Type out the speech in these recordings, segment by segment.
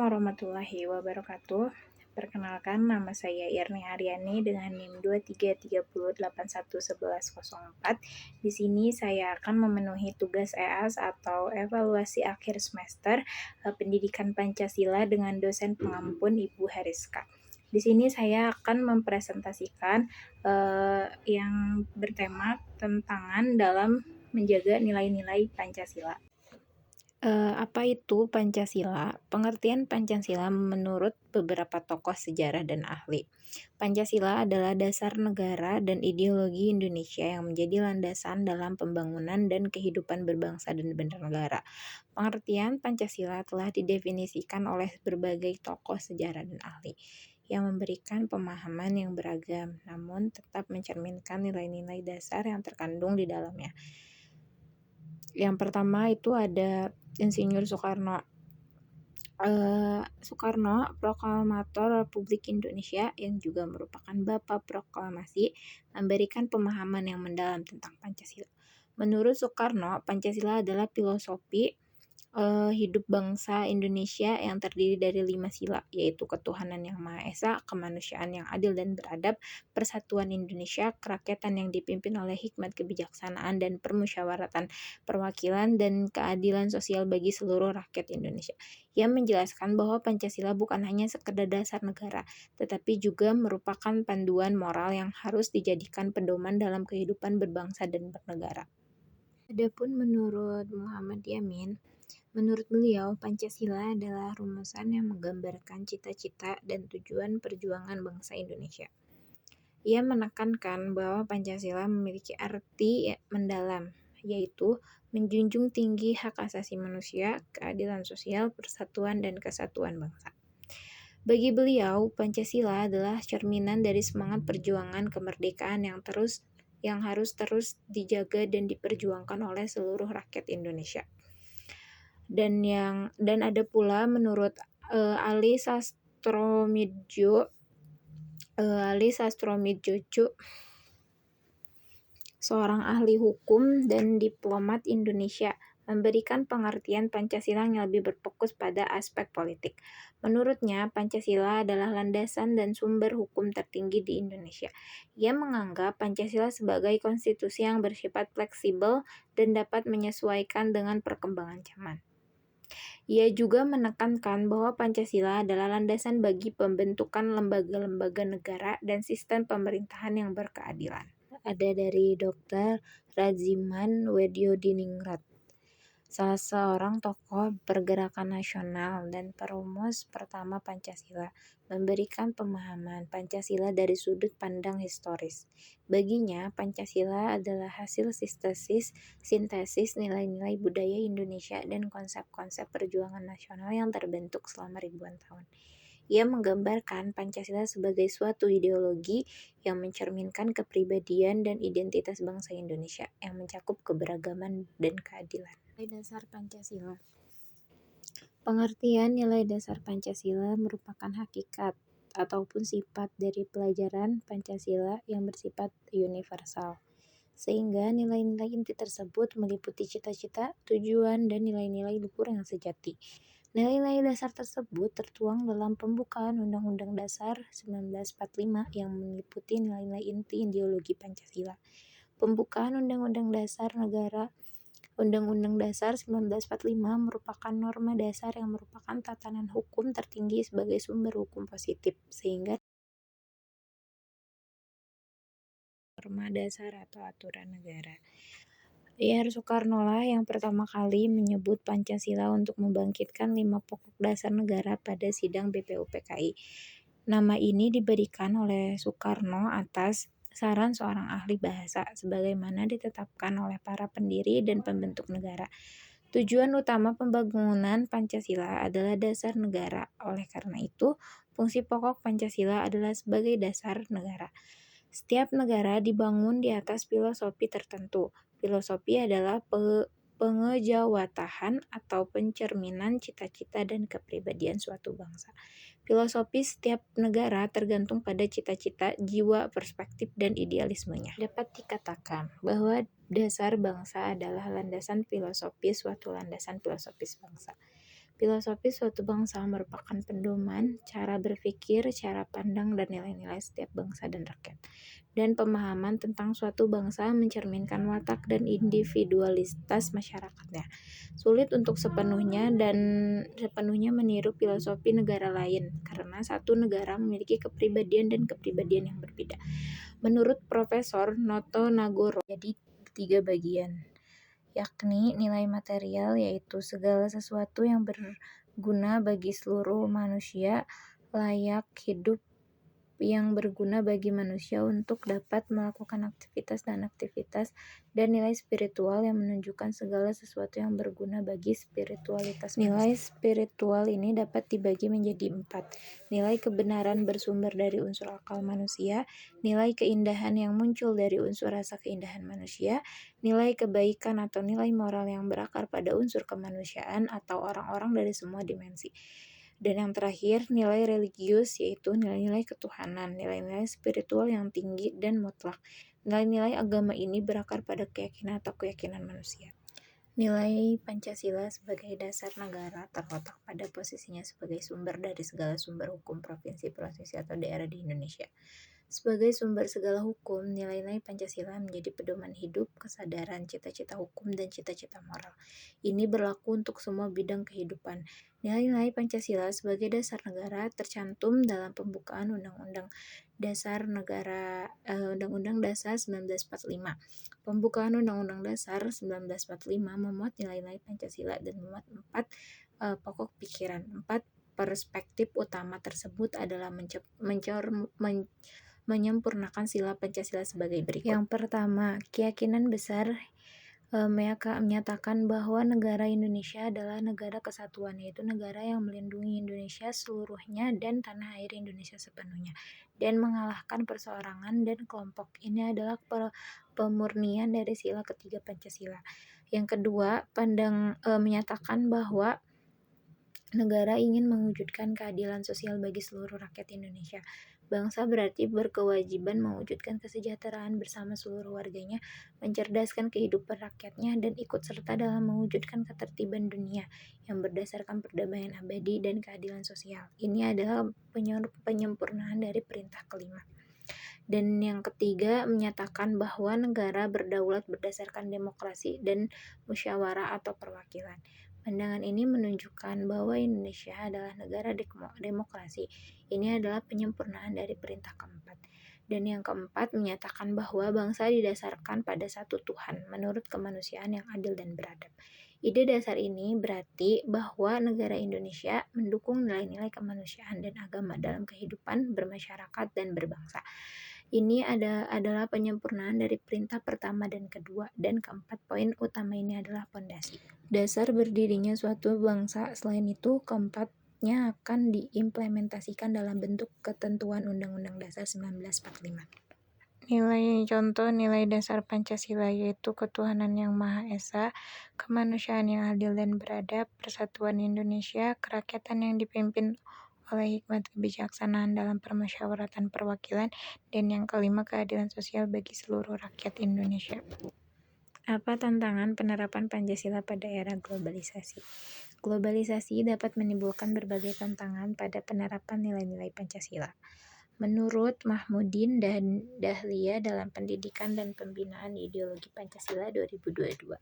warahmatullahi wabarakatuh. Perkenalkan, nama saya Irni Aryani dengan NIM 2330811104. Di sini saya akan memenuhi tugas EAS atau evaluasi akhir semester Pendidikan Pancasila dengan dosen pengampun Ibu Heriska. Di sini saya akan mempresentasikan yang bertema tantangan dalam menjaga nilai-nilai Pancasila. Apa itu Pancasila? Pengertian Pancasila menurut beberapa tokoh sejarah dan ahli. Pancasila adalah dasar negara dan ideologi Indonesia yang menjadi landasan dalam pembangunan dan kehidupan berbangsa dan bernegara. Pengertian Pancasila telah didefinisikan oleh berbagai tokoh sejarah dan ahli yang memberikan pemahaman yang beragam, namun tetap mencerminkan nilai-nilai dasar yang terkandung di dalamnya. Yang pertama itu ada Insinyur Soekarno. Soekarno, proklamator Republik Indonesia yang juga merupakan Bapak Proklamasi, memberikan pemahaman yang mendalam tentang Pancasila. Menurut Soekarno, Pancasila adalah filosofi hidup bangsa Indonesia yang terdiri dari 5 sila, yaitu ketuhanan yang Maha Esa, kemanusiaan yang adil dan beradab, persatuan Indonesia, kerakyatan yang dipimpin oleh hikmat kebijaksanaan dan permusyawaratan perwakilan dan keadilan sosial bagi seluruh rakyat Indonesia. Ia menjelaskan bahwa Pancasila bukan hanya sekedar dasar negara, tetapi juga merupakan panduan moral yang harus dijadikan pedoman dalam kehidupan berbangsa dan bernegara. Adapun menurut Muhammad Yamin, menurut beliau, Pancasila adalah rumusan yang menggambarkan cita-cita dan tujuan perjuangan bangsa Indonesia. Ia menekankan bahwa Pancasila memiliki arti mendalam, yaitu menjunjung tinggi hak asasi manusia, keadilan sosial, persatuan, dan kesatuan bangsa. Bagi beliau, Pancasila adalah cerminan dari semangat perjuangan kemerdekaan yang harus terus dijaga dan diperjuangkan oleh seluruh rakyat Indonesia. Dan ada pula menurut Ali Sastromidjo, seorang ahli hukum dan diplomat Indonesia, memberikan pengertian Pancasila yang lebih berfokus pada aspek politik. Menurutnya, Pancasila adalah landasan dan sumber hukum tertinggi di Indonesia. Ia menganggap Pancasila sebagai konstitusi yang bersifat fleksibel dan dapat menyesuaikan dengan perkembangan zaman. Ia juga menekankan bahwa Pancasila adalah landasan bagi pembentukan lembaga-lembaga negara dan sistem pemerintahan yang berkeadilan. Ada dari Dr. Radziman Wedyodiningrat, salah seorang tokoh pergerakan nasional dan perumus pertama Pancasila, memberikan pemahaman Pancasila dari sudut pandang historis. Baginya, Pancasila adalah hasil sintesis nilai-nilai budaya Indonesia dan konsep-konsep perjuangan nasional yang terbentuk selama ribuan tahun. Ia menggambarkan Pancasila sebagai suatu ideologi yang mencerminkan kepribadian dan identitas bangsa Indonesia yang mencakup keberagaman dan keadilan. Nilai dasar Pancasila. Pengertian nilai dasar Pancasila merupakan hakikat ataupun sifat dari pelajaran Pancasila yang bersifat universal, sehingga nilai-nilai inti tersebut meliputi cita-cita, tujuan, dan nilai-nilai luhur yang sejati. Nilai-nilai dasar tersebut tertuang dalam pembukaan Undang-Undang Dasar 1945 yang meliputi nilai-nilai inti ideologi Pancasila. Pembukaan Undang-Undang Dasar 1945 merupakan norma dasar yang merupakan tatanan hukum tertinggi sebagai sumber hukum positif, sehingga norma dasar atau aturan negara. Soekarno lah yang pertama kali menyebut Pancasila untuk membangkitkan 5 pokok dasar negara pada sidang BPUPKI. Nama ini diberikan oleh Soekarno atas saran seorang ahli bahasa, sebagaimana ditetapkan oleh para pendiri dan pembentuk negara. Tujuan utama pembangunan Pancasila adalah dasar negara. Oleh karena itu, fungsi pokok Pancasila adalah sebagai dasar negara. Setiap negara dibangun di atas filosofi tertentu. Filosofi adalah pengejawatahan atau pencerminan cita-cita dan kepribadian suatu bangsa. Filosofi setiap negara tergantung pada cita-cita, jiwa, perspektif, dan idealismenya. Dapat dikatakan bahwa dasar bangsa adalah landasan filosofis suatu landasan filosofis bangsa. Filosofi suatu bangsa merupakan pedoman, cara berpikir, cara pandang, dan nilai-nilai setiap bangsa dan rakyat. Dan pemahaman tentang suatu bangsa mencerminkan watak dan individualitas masyarakatnya. Sulit untuk sepenuhnya meniru filosofi negara lain, karena satu negara memiliki kepribadian dan kepribadian yang berbeda. Menurut Profesor Noto Nagoro, jadi 3 bagian, yakni nilai material, yaitu segala sesuatu yang berguna bagi seluruh manusia, layak hidup yang berguna bagi manusia untuk dapat melakukan aktivitas, dan nilai spiritual yang menunjukkan segala sesuatu yang berguna bagi spiritualitas manusia. Nilai spiritual ini dapat dibagi menjadi 4. Nilai kebenaran bersumber dari unsur akal manusia, nilai keindahan yang muncul dari unsur rasa keindahan manusia, nilai kebaikan atau nilai moral yang berakar pada unsur kemanusiaan atau orang-orang dari semua dimensi. Dan yang terakhir, nilai religius, yaitu nilai-nilai ketuhanan, nilai-nilai spiritual yang tinggi dan mutlak. Nilai-nilai agama ini berakar pada keyakinan atau keyakinan manusia. Nilai Pancasila sebagai dasar negara terletak pada posisinya sebagai sumber dari segala sumber hukum provinsi atau daerah di Indonesia. Sebagai sumber segala hukum, nilai-nilai Pancasila menjadi pedoman hidup, kesadaran, cita-cita hukum, dan cita-cita moral. Ini berlaku untuk semua bidang kehidupan. Nilai-nilai Pancasila sebagai dasar negara tercantum dalam pembukaan Undang-Undang Dasar 1945. Pembukaan Undang-Undang Dasar 1945 memuat nilai-nilai Pancasila dan memuat 4 pokok pikiran. 4 perspektif utama tersebut adalah menyempurnakan sila Pancasila sebagai berikut. Yang pertama, keyakinan besar menyatakan bahwa negara Indonesia adalah negara kesatuan, yaitu negara yang melindungi Indonesia seluruhnya dan tanah air Indonesia sepenuhnya, dan mengalahkan perseorangan dan kelompok. Ini adalah pemurnian dari sila ketiga Pancasila. Yang kedua, menyatakan bahwa negara ingin mewujudkan keadilan sosial bagi seluruh rakyat Indonesia. Bangsa berarti berkewajiban mewujudkan kesejahteraan bersama seluruh warganya, mencerdaskan kehidupan rakyatnya, dan ikut serta dalam mewujudkan ketertiban dunia yang berdasarkan perdamaian abadi dan keadilan sosial. Ini adalah penyempurnaan dari perintah kelima. Dan yang ketiga, menyatakan bahwa negara berdaulat berdasarkan demokrasi dan musyawarah atau perwakilan. Pandangan ini menunjukkan bahwa Indonesia adalah negara demokrasi. Ini adalah penyempurnaan dari perintah keempat. Dan yang keempat, menyatakan bahwa bangsa didasarkan pada satu Tuhan menurut kemanusiaan yang adil dan beradab. Ide dasar ini berarti bahwa negara Indonesia mendukung nilai-nilai kemanusiaan dan agama dalam kehidupan bermasyarakat dan berbangsa. Ini adalah penyempurnaan dari perintah pertama dan kedua, dan keempat poin utama ini adalah fondasi dasar berdirinya suatu bangsa. Selain itu, keempatnya akan diimplementasikan dalam bentuk ketentuan Undang-Undang Dasar 1945. Nilai dasar Pancasila yaitu ketuhanan yang Maha Esa, kemanusiaan yang adil dan beradab, persatuan Indonesia, kerakyatan yang dipimpin oleh hikmat kebijaksanaan dalam permusyawaratan perwakilan, dan yang kelima, keadilan sosial bagi seluruh rakyat Indonesia. Apa tantangan penerapan Pancasila pada era globalisasi? Globalisasi dapat menimbulkan berbagai tantangan pada penerapan nilai-nilai Pancasila. Menurut Mahmudin dan Dahlia dalam Pendidikan dan Pembinaan Ideologi Pancasila 2022,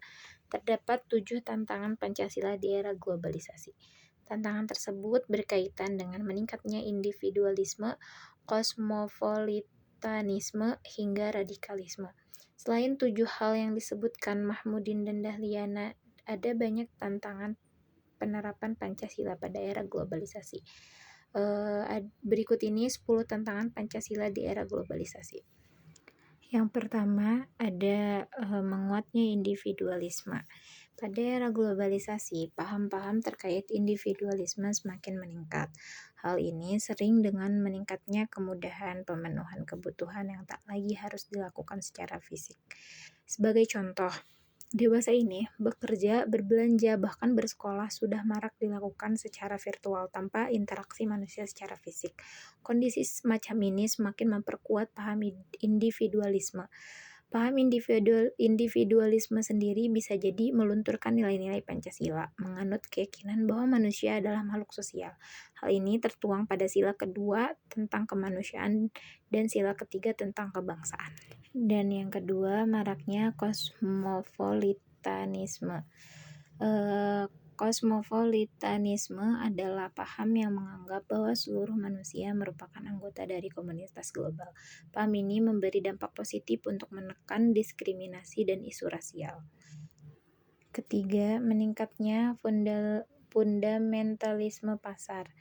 terdapat 7 tantangan Pancasila di era globalisasi. Tantangan tersebut berkaitan dengan meningkatnya individualisme, kosmopolitanisme, hingga radikalisme. Selain 7 hal yang disebutkan Mahmudin dan Dahlia, ada banyak tantangan penerapan Pancasila pada era globalisasi. Berikut ini 10 tantangan Pancasila di era globalisasi. Yang pertama, ada menguatnya individualisme. Pada era globalisasi, paham-paham terkait individualisme semakin meningkat. Hal ini sering dengan meningkatnya kemudahan pemenuhan kebutuhan yang tak lagi harus dilakukan secara fisik. Sebagai contoh, dewasa ini bekerja, berbelanja, bahkan bersekolah sudah marak dilakukan secara virtual tanpa interaksi manusia secara fisik. Kondisi semacam ini semakin memperkuat paham individualisme. Paham individualisme sendiri bisa jadi melunturkan nilai-nilai Pancasila, menganut keyakinan bahwa manusia adalah makhluk sosial. Hal ini tertuang pada sila kedua tentang kemanusiaan dan sila ketiga tentang kebangsaan. Dan yang kedua, maraknya kosmopolitanisme. Kosmopolitanisme adalah paham yang menganggap bahwa seluruh manusia merupakan anggota dari komunitas global. Paham ini memberi dampak positif untuk menekan diskriminasi dan isu rasial. Ketiga, meningkatnya fundamentalisme pasar.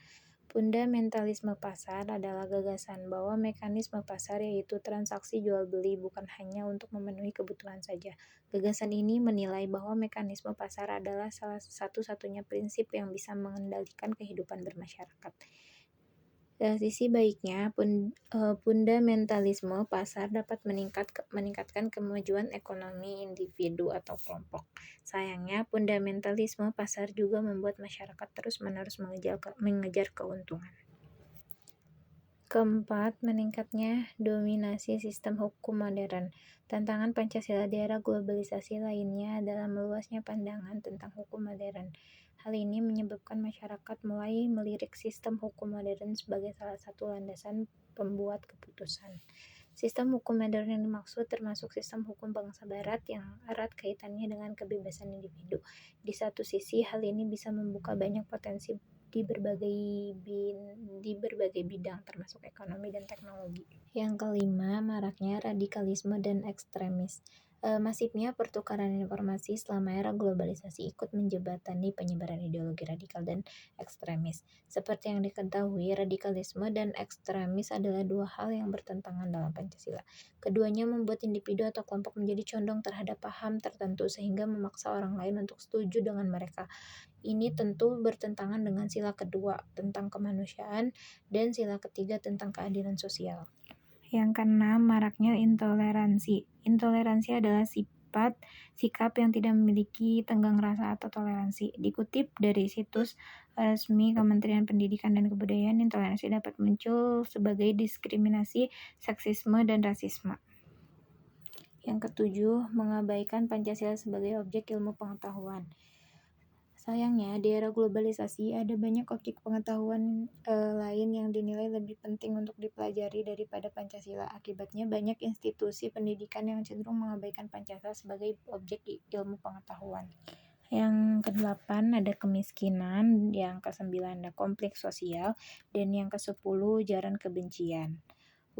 Fundamentalisme pasar adalah gagasan bahwa mekanisme pasar yaitu transaksi jual beli bukan hanya untuk memenuhi kebutuhan saja. Gagasan ini menilai bahwa mekanisme pasar adalah salah satu-satunya prinsip yang bisa mengendalikan kehidupan bermasyarakat. Sisi baiknya, fundamentalisme pasar dapat meningkatkan kemajuan ekonomi individu atau kelompok. Sayangnya, fundamentalisme pasar juga membuat masyarakat terus-menerus mengejar keuntungan. Keempat, meningkatnya dominasi sistem hukum modern. Tantangan Pancasila di era globalisasi lainnya adalah meluasnya pandangan tentang hukum modern. Hal ini menyebabkan masyarakat mulai melirik sistem hukum modern sebagai salah satu landasan pembuat keputusan. Sistem hukum modern yang dimaksud termasuk sistem hukum bangsa barat yang erat kaitannya dengan kebebasan individu. Di satu sisi, hal ini bisa membuka banyak potensi di berbagai bidang termasuk ekonomi dan teknologi. Yang kelima, maraknya radikalisme dan ekstremis. Masifnya pertukaran informasi selama era globalisasi ikut menjembatani penyebaran ideologi radikal dan ekstremis. Seperti yang diketahui, radikalisme dan ekstremis adalah dua hal yang bertentangan dalam Pancasila. Keduanya membuat individu atau kelompok menjadi condong terhadap paham tertentu sehingga memaksa orang lain untuk setuju dengan mereka. Ini tentu bertentangan dengan sila kedua tentang kemanusiaan dan sila ketiga tentang keadilan sosial. Yang keenam, maraknya intoleransi. Intoleransi adalah sikap yang tidak memiliki tenggang rasa atau toleransi. Dikutip dari situs resmi Kementerian Pendidikan dan Kebudayaan, intoleransi dapat muncul sebagai diskriminasi, seksisme, dan rasisme. Yang ketujuh, mengabaikan Pancasila sebagai objek ilmu pengetahuan. Sayangnya, di era globalisasi ada banyak objek pengetahuan lain yang dinilai lebih penting untuk dipelajari daripada Pancasila. Akibatnya, banyak institusi pendidikan yang cenderung mengabaikan Pancasila sebagai objek ilmu pengetahuan. Yang kedelapan ada kemiskinan, yang kesembilan ada konflik sosial, dan yang kesepuluh ujaran kebencian.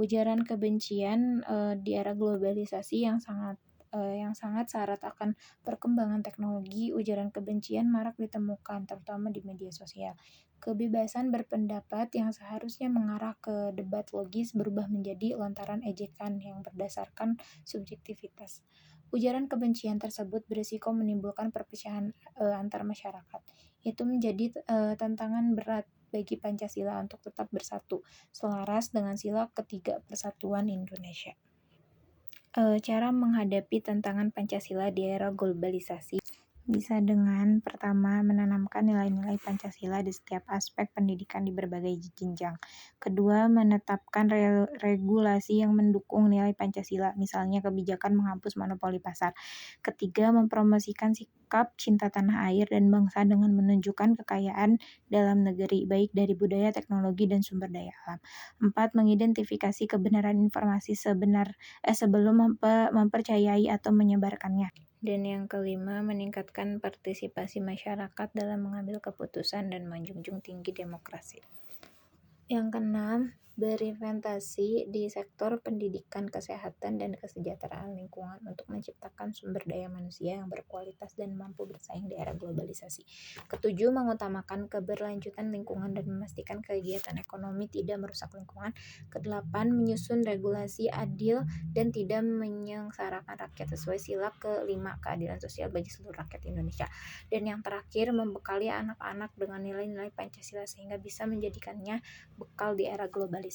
Ujaran kebencian di era globalisasi yang sangat syarat akan perkembangan teknologi, ujaran kebencian marak ditemukan, terutama di media sosial. Kebebasan berpendapat yang seharusnya mengarah ke debat logis berubah menjadi lontaran ejekan yang berdasarkan subjektivitas. Ujaran kebencian tersebut berisiko menimbulkan perpecahan antar masyarakat. Itu menjadi tantangan berat bagi Pancasila untuk tetap bersatu, selaras dengan sila ketiga Persatuan Indonesia. Cara menghadapi tantangan Pancasila di era globalisasi bisa dengan pertama, menanamkan nilai-nilai Pancasila di setiap aspek pendidikan di berbagai jenjang. Kedua, menetapkan regulasi yang mendukung nilai Pancasila, misalnya kebijakan menghapus monopoli pasar. Ketiga, mempromosikan sikap cinta tanah air dan bangsa dengan menunjukkan kekayaan dalam negeri, baik dari budaya, teknologi, dan sumber daya alam. 4. Mengidentifikasi kebenaran informasi sebelum mempercayai atau menyebarkannya. Dan yang kelima, meningkatkan partisipasi masyarakat dalam mengambil keputusan dan menjunjung tinggi demokrasi. Yang keenam, berinvestasi di sektor pendidikan, kesehatan, dan kesejahteraan lingkungan untuk menciptakan sumber daya manusia yang berkualitas dan mampu bersaing di era globalisasi. Ketujuh, mengutamakan keberlanjutan lingkungan dan memastikan kegiatan ekonomi tidak merusak lingkungan. Kedelapan, menyusun regulasi adil dan tidak menyengsarakan rakyat sesuai sila kelima keadilan sosial bagi seluruh rakyat Indonesia. Dan yang terakhir, membekali anak-anak dengan nilai-nilai Pancasila sehingga bisa menjadikannya bekal di era globalisasi.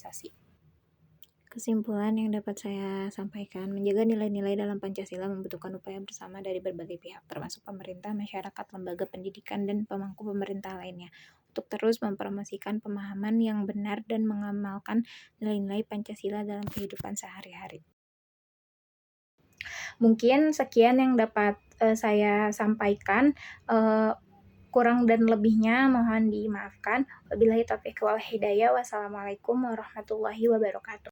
Kesimpulan yang dapat saya sampaikan, menjaga nilai-nilai dalam Pancasila membutuhkan upaya bersama dari berbagai pihak, termasuk pemerintah, masyarakat, lembaga pendidikan, dan pemangku pemerintah lainnya, untuk terus mempromosikan pemahaman yang benar dan mengamalkan nilai-nilai Pancasila dalam kehidupan sehari-hari. Mungkin sekian yang dapat, saya sampaikan, kurang dan lebihnya mohon dimaafkan. Wabillahi taufiq wal hidayah. Wassalamualaikum warahmatullahi wabarakatuh.